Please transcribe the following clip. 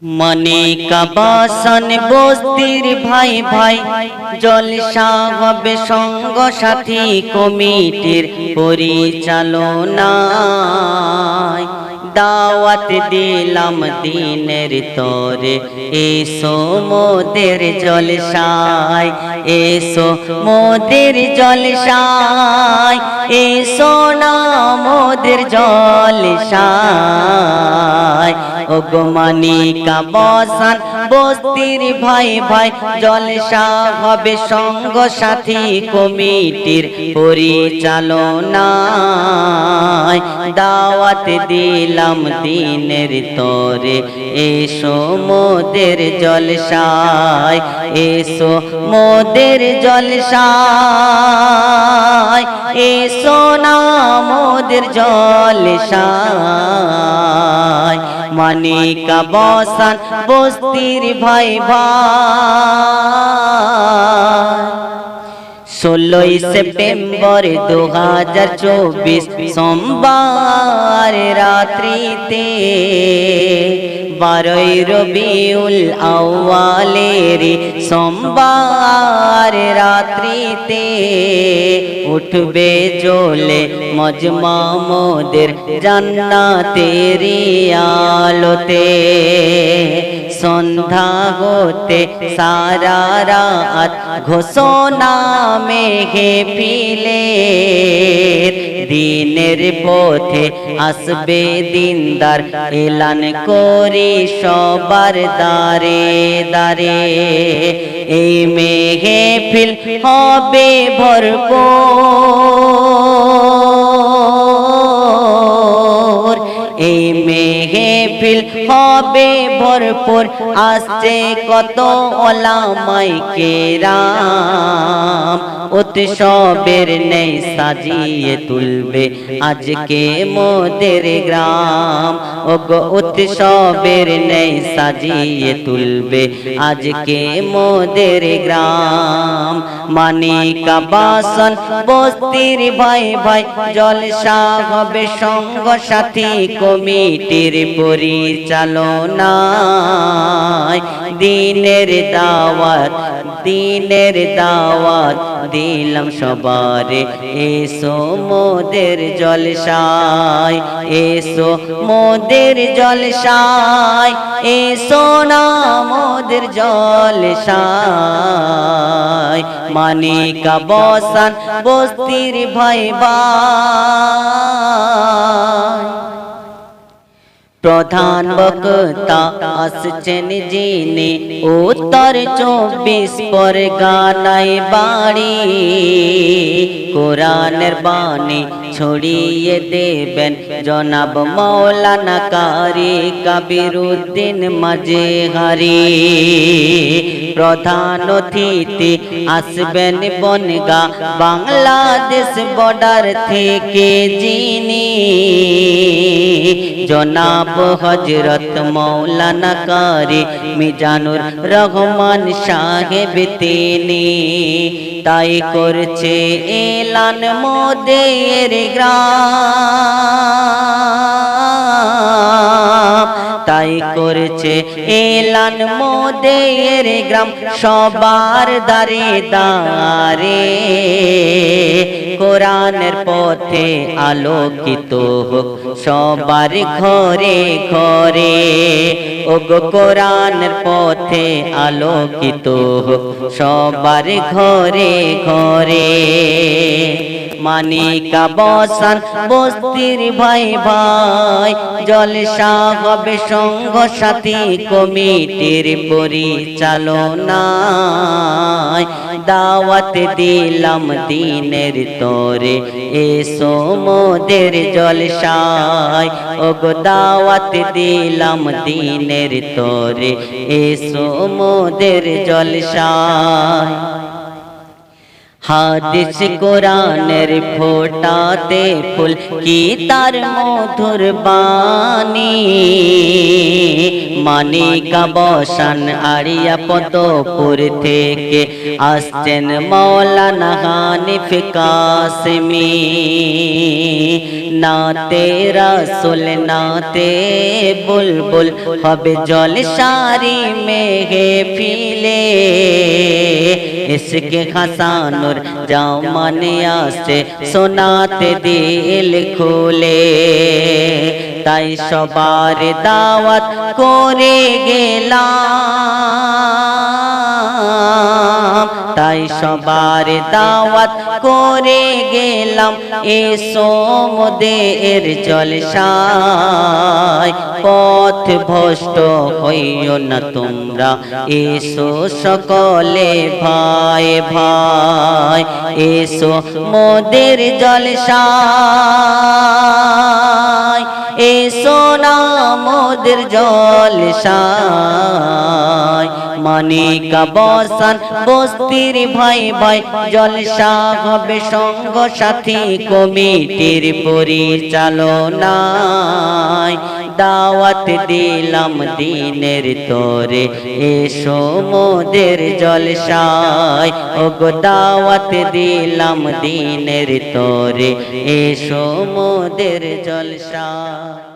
মনিকা বাসন বস্তির ভাই ভাই জলসা হবে সঙ্গ সাথী কমিটির পরিচালনায় দাওয়াত দিলাম দিনের তরে এসো মোদের জলসায় এসো মোদের জলসায় এসো না মোদের জলসায় ওগো মনিকা বাসন বস্তির ভাই ভাই জলসা হবে সঙ্গ সাথী কমিটির পরিচালনায় দাওয়াত দিলাম দিনের তরে এসো মোদের জলসায় এসো মোদের জলসায় এসো না মোদের জলসায় মনিকা বাসন বস্তির ভাই ভাই 16 সেপ্টেম্বর 2024 সোমবার রাত্রিতে 12 রবিউল আউয়ালের সোমবার রাত্রিতে উঠবে জ্বলে মজমা মোদের জান্নাতের আলোতে সন্ধ্যা হতে সারা রাত ঘোষণা মেহফিলে দিনের পথে আসবে দিনদার এলান করি সবার দারে দারে এই মেহফিল হবে ভরপুর এই মেহফিল হবে ভরপুর আসছে কত ওলামায়ে কেরাম উৎসবের নেই সাজিয়ে তুলবে আজকে মোদের গ্রাম ওগো উৎসবের নেই সাজিয়ে তুলবে আজকে মোদের গ্রাম মনিকা বাসন বস্তির ভাই ভাই জলসা হবে সঙ্গ সাথী কমিটির পরিচালনায় দিনের দাওয়াত দিলাম সবারে এসো মোদের জলসায় এসো মোদের জলসায় এসো না মোদের জলসায় মনিকা বাসন বস্তির ভাই ভাই প্রধান বক্তা আসছেন যিনি উত্তর 24 পরগনায় বাড়ি কোরআনের বাণী ছড়িয়ে দেবেন জনাব মাওলানা কারি কবিরউদ্দিন মাজহারি প্রধান অতিথি আসবেন বনগা বাংলাদেশ বর্ডার থেকে যিনি জনাব হযরত মাওলানা কারি মিজানুর রহমান সাহেব তিনি তাই করছে এলান মোদের গ্রাম তাই করছে এলান মোদের গ্রাম সবার দারে দারে কোরআনের পথে আলোকিত হোক সবার ঘরে ঘরে ওগো কোরআনের পথে আলোকিত হোক সবার ঘরে ঘরে মনিকা বাসন বস্তির ভাই ভাই জলসা হবে সঙ্গ সাথী কমিটির পরিচালনায় দাওয়াত দিলাম দিনের তরে এসো মোদের জলসায় ওগো দাওয়াত দিলাম দিনের তরে এসো মোদের জলসায় হাদিস কোরআনের ফোটাতে ফুল কি তার মধুর বাণী মানিকা বসান আড়িয়া পদপুর থেকে আসছেন মৌলানা হানিফ কাসেমি। নাতে রাসূল নাতে বুলবুল হবে জলসারি মেহফিলে, ইশকে হাসানুর জামানে আসে শোনাতে দিল খুলে। তাই সবার দাওয়াত করে গেলাম, তাই সবার দাওয়াত করে গেলাম, এসো মোদের জলসায়। পথ ভ্রষ্ট হইও না তোমরা, এসো সকলে ভাই ভাই, এসো মোদের জলসায়, এসো না মোদের জলসায়। মানিকা বসান বস্তির ভাই ভাই, জলসা হবে সঙ্গ সাথী কমিটির পরিচালনায়। দাওয়াত দিলাম দিনের তরে, এসো মোদের জলসায়। ওগো দাওয়াত দিলাম দিনের তরে, এসো মোদের জলসায়।